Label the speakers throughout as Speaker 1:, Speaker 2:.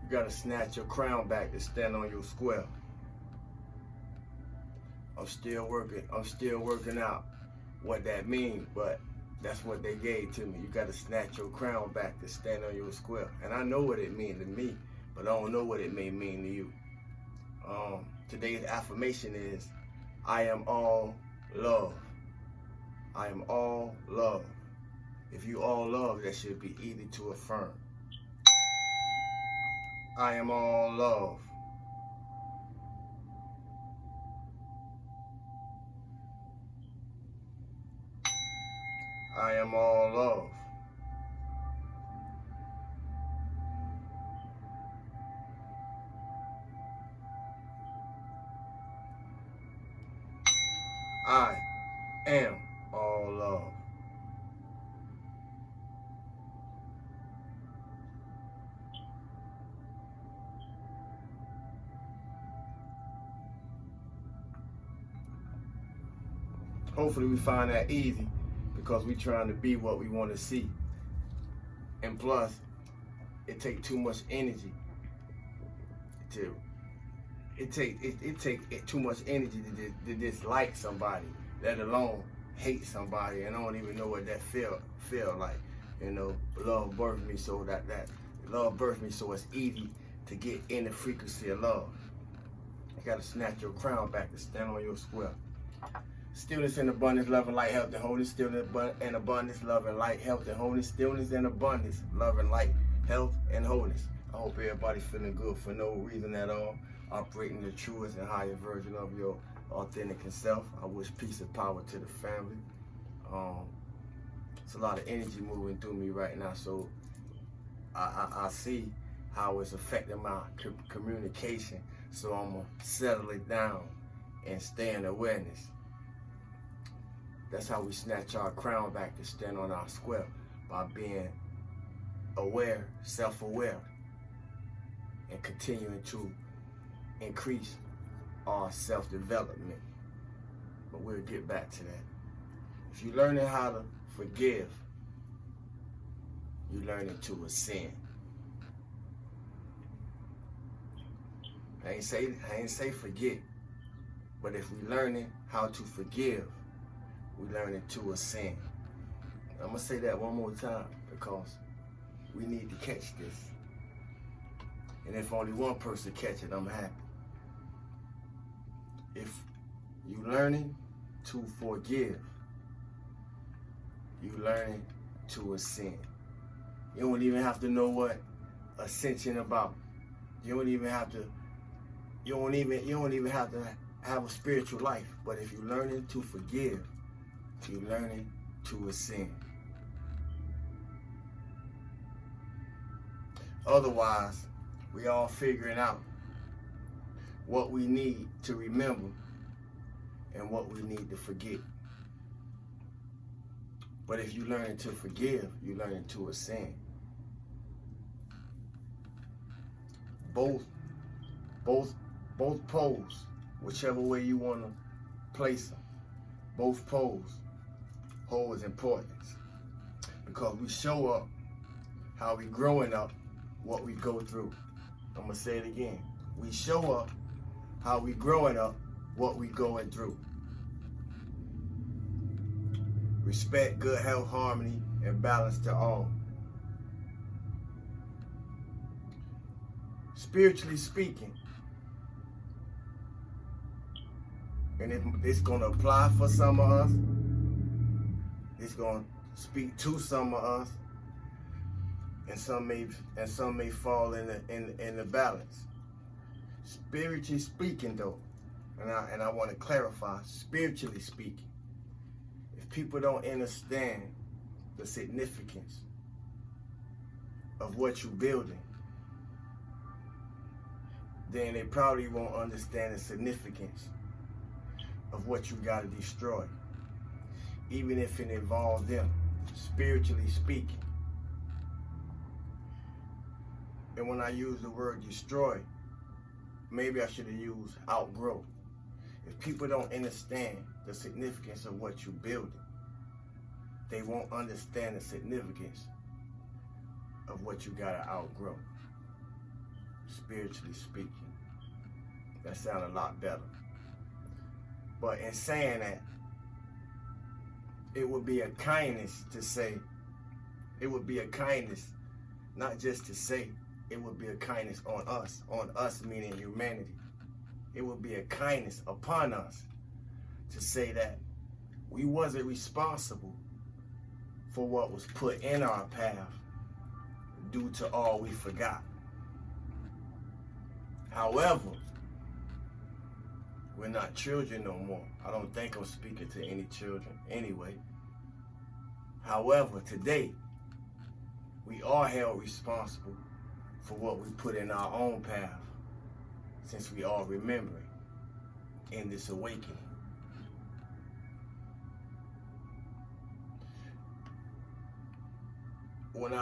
Speaker 1: You gotta snatch your crown back to stand on your square. I'm still working out what that means, but that's what they gave to me. You gotta snatch your crown back to stand on your square. And I know what it means to me, but I don't know what it may mean to you. Today's affirmation is, I am all love. I am all love. If you all love, that should be easy to affirm. I am all love. I am all love. I am all love. Hopefully we find that easy because we're trying to be what we want to see. And plus, it takes too much energy to it take too much energy to dislike somebody, let alone hate somebody. And I don't even know what that feel like. You know, love birthed me so that love birthed me so it's easy to get in the frequency of love. You gotta snatch your crown back to stand on your square. Stillness and abundance, love and light, health and wholeness. Stillness and abundance, love and light, health and wholeness. Stillness and abundance, love and light, health and wholeness. I hope everybody's feeling good for no reason at all. Operating the truest and higher version of your authentic self. I wish peace and power to the family. It's a lot of energy moving through me right now, so I see how it's affecting my communication. So I'm gonna settle it down and stay in awareness. That's how we snatch our crown back to stand on our square, by being aware, self-aware, and continuing to increase our self-development. But we'll get back to that. If you're learning how to forgive, you're learning to ascend. I ain't say forget, but if we're learning how to forgive, we're learning to ascend. I'm gonna say that one more time because we need to catch this. And if only one person catch it, I'm happy. If you learning to forgive, you learning to ascend. You don't even have to know what ascension about. You don't even have to have a spiritual life. But if you're learning to forgive, you're learning to ascend. Otherwise, we all figuring out what we need to remember and what we need to forget. But if you're learning to forgive, you're learning to ascend. Both poles, whichever way you want to place them, both poles hold importance, because we show up how we growing up, what we go through. I'm gonna say it again. We show up how we growing up, what we going through. Respect, good health, harmony, and balance to all. Spiritually speaking, and it's gonna apply for some of us. It's gonna speak to some of us, and some may fall in the balance. Spiritually speaking, though, and I want to clarify, spiritually speaking, if people don't understand the significance of what you're building, then they probably won't understand the significance of what you got to destroy, even if it involves them, spiritually speaking. And when I use the word destroy, maybe I should have used outgrow. If people don't understand the significance of what you're building, they won't understand the significance of what you gotta outgrow. spiritually speaking. That sounds a lot better. But in saying that, it would be a kindness to say, it would be a kindness, not just to say, it would be a kindness on us meaning humanity. It would be a kindness upon us to say that we wasn't responsible for what was put in our path due to all we forgot. However, we're not children no more. I don't think I'm speaking to any children anyway. However, today, we are held responsible for what we put in our own path, since we are remembering in this awakening. When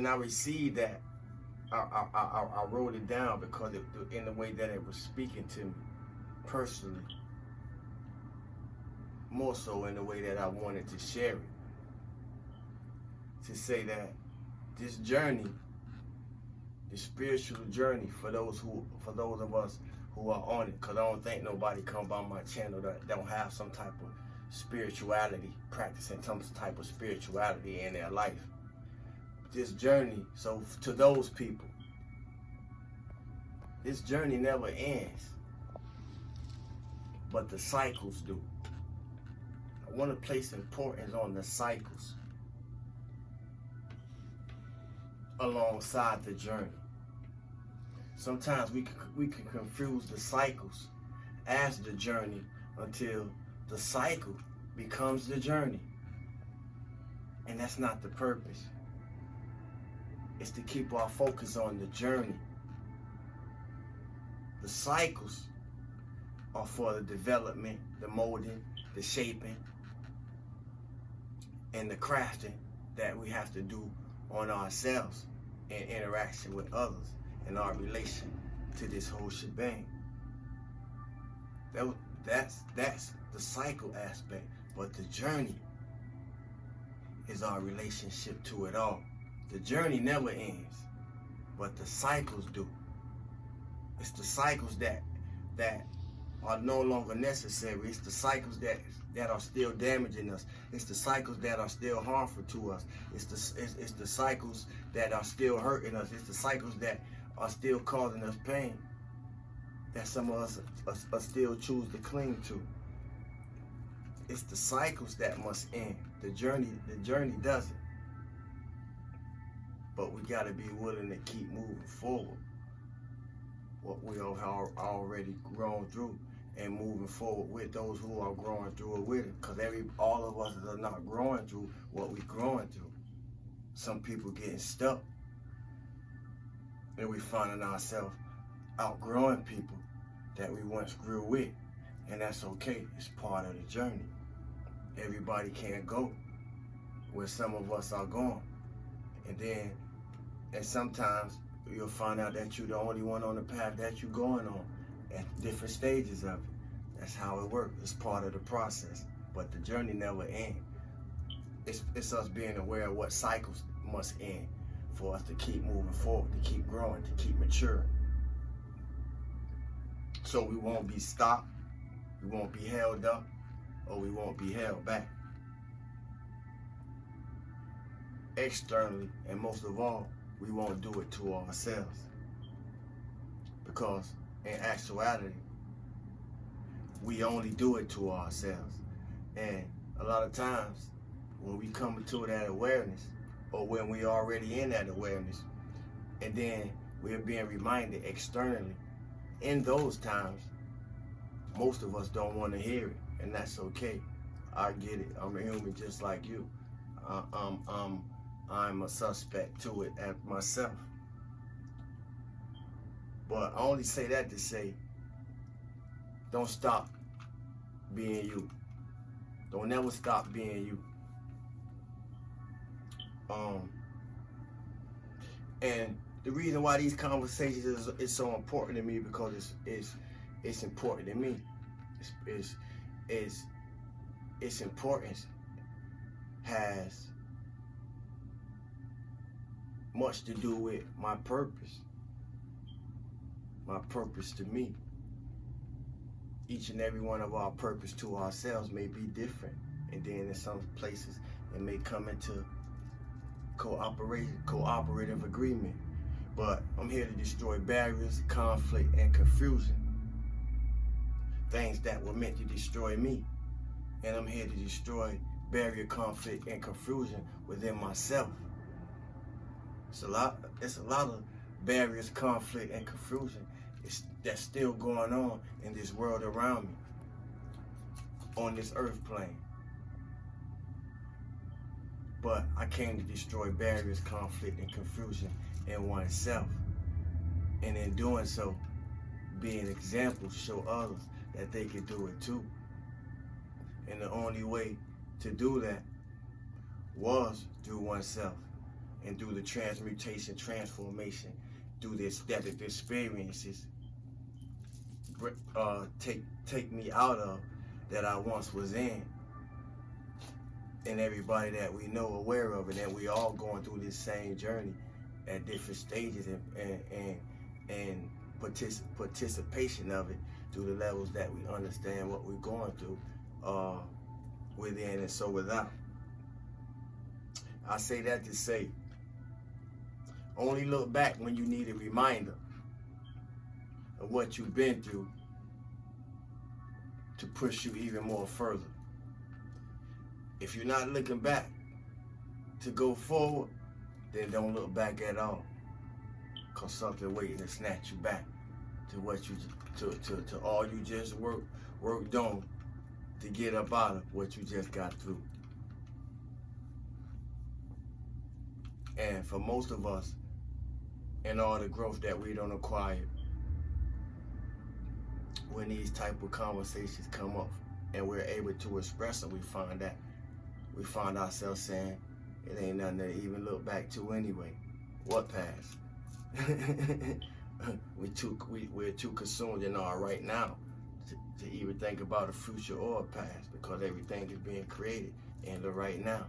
Speaker 1: I received that, I wrote it down because in the way that it was speaking to me personally, more so in the way that I wanted to share it. To say that this journey, the spiritual journey for those of us who are on it, because I don't think nobody come by my channel that don't have some type of spirituality, practicing some type of spirituality in their life. This journey, so to those people, this journey never ends, but the cycles do. I want to place importance on the cycles alongside the journey. Sometimes we can confuse the cycles as the journey until the cycle becomes the journey. And that's not the purpose. It's to keep our focus on the journey. The cycles are for the development, the molding, the shaping, and the crafting that we have to do on ourselves in interaction with others in our relation to this whole shebang. That's the cycle aspect, but the journey is our relationship to it all. The journey never ends, but the cycles do. It's the cycles that are no longer necessary. It's the cycles that are still damaging us. It's the cycles that are still harmful to us. It's the cycles that are still hurting us. It's the cycles that are still causing us pain, that some of us are still choose to cling to. It's the cycles that must end. The journey doesn't. But we got to be willing to keep moving forward what we have already grown through, and moving forward with those who are growing through it with it. Because all of us are not growing through what we're growing through. Some people getting stuck, and we finding ourselves outgrowing people that we once grew with. And that's okay. It's part of the journey. Everybody can't go where some of us are going. And sometimes you'll find out that you're the only one on the path that you're going on at different stages of it. That's how it works. It's part of the process. But the journey never ends. It's us being aware of what cycles must end for us to keep moving forward, to keep growing, to keep maturing. So we won't be stopped, we won't be held up, or we won't be held back. Externally, and most of all, we won't do it to ourselves. Because in actuality, we only do it to ourselves. And a lot of times, when we come into that awareness, or when we already in that awareness, and then we're being reminded externally, in those times, most of us don't want to hear it, and that's okay. I get it. I'm a human just like you. I'm a suspect to it at myself. But I only say that to say, don't stop being you. Don't never stop being you. And the reason why these conversations is so important to me, because it's important to me. Its importance has much to do with my purpose. My purpose to me. Each and every one of our purpose to ourselves may be different. And then in some places, it may come into cooperative agreement. But I'm here to destroy barriers, conflict, and confusion. Things that were meant to destroy me. And I'm here to destroy barrier, conflict, and confusion within myself. It's a lot of barriers, conflict, and confusion that's still going on in this world around me, on this earth plane. But I came to destroy barriers, conflict, and confusion in oneself. And in doing so, be an example, show others that they can do it too. And the only way to do that was through oneself and through the transmutation, transformation, through the aesthetic experiences take me out of that I once was in. And everybody that we know aware of it, and we all going through this same journey at different stages and participation of it through the levels that we understand what we're going through within and so without. I say that to say, only look back when you need a reminder of what you've been through to push you even more further. If you're not looking back to go forward, then don't look back at all, because something waiting to snatch you back to what you to all you just worked on to get up out of what you just got through. And for most of us, in all the growth that we don't acquire, when these type of conversations come up and we're able to express them, we find ourselves saying, it ain't nothing to even look back to anyway. What past? We're too consumed in our right now to even think about a future or a past, because everything is being created in the right now.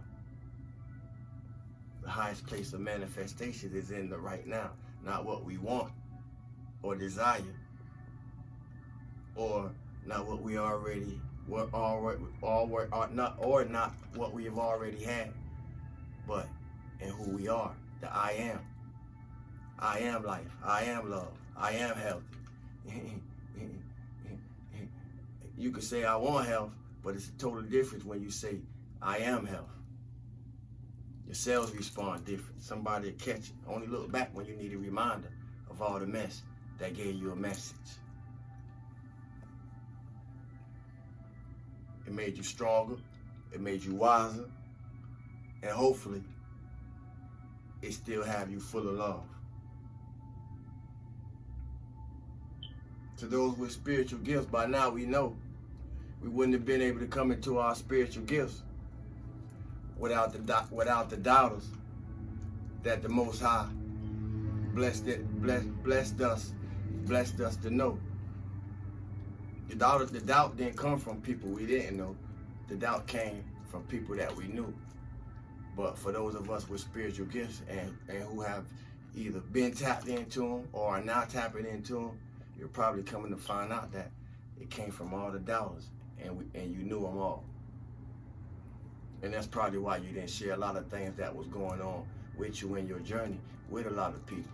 Speaker 1: The highest place of manifestation is in the right now, not what we want or desire, or not what we already not what we have already had, but in who we are, the I am. I am life. I am love. I am healthy. You could say I want health, but it's a total difference when you say I am health. Your cells respond different. Somebody will catch it. Only look back when you need a reminder of all the mess that gave you a message. It made you stronger. It made you wiser. And hopefully, it still have you full of love. To those with spiritual gifts, by now we know we wouldn't have been able to come into our spiritual gifts without the doubters that the Most High blessed us to know. The doubt didn't come from people we didn't know. The doubt came from people that we knew. But for those of us with spiritual gifts and who have either been tapped into them or are now tapping into them, you're probably coming to find out that it came from all the doubters, and you knew them all. And that's probably why you didn't share a lot of things that was going on with you in your journey with a lot of people,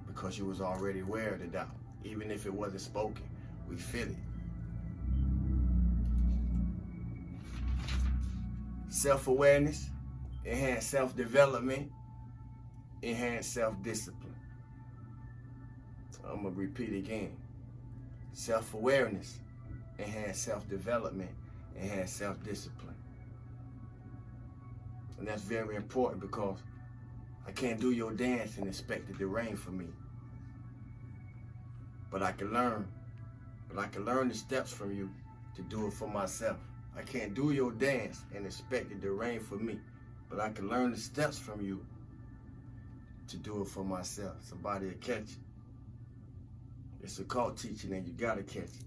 Speaker 1: because you was already aware of the doubt. Even if it wasn't spoken, we feel it. Self-awareness, enhanced self-development, enhanced self-discipline. I'm going to repeat again. Self-awareness, enhanced self-development, enhanced self-discipline. And that's very important, because I can't do your dance and expect it to rain for me. But I can learn. But I can learn the steps from you to do it for myself. I can't do your dance and expect it to rain for me. But I can learn the steps from you to do it for myself. Somebody will catch it. It's a cult teaching, and you gotta catch it.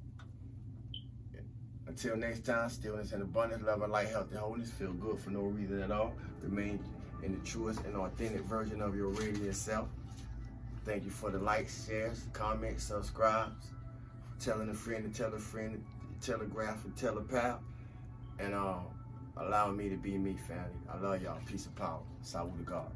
Speaker 1: Until next time, stillness and abundance, love and light, health and wholeness. Feel good for no reason at all. Remain in the truest and authentic version of your radiant self. Thank you for the likes, shares, comments, subscribes, telling a friend to tell a friend, telegraph and tell a pal, and allowing me to be me, family. I love y'all. Peace and power. Salute to God.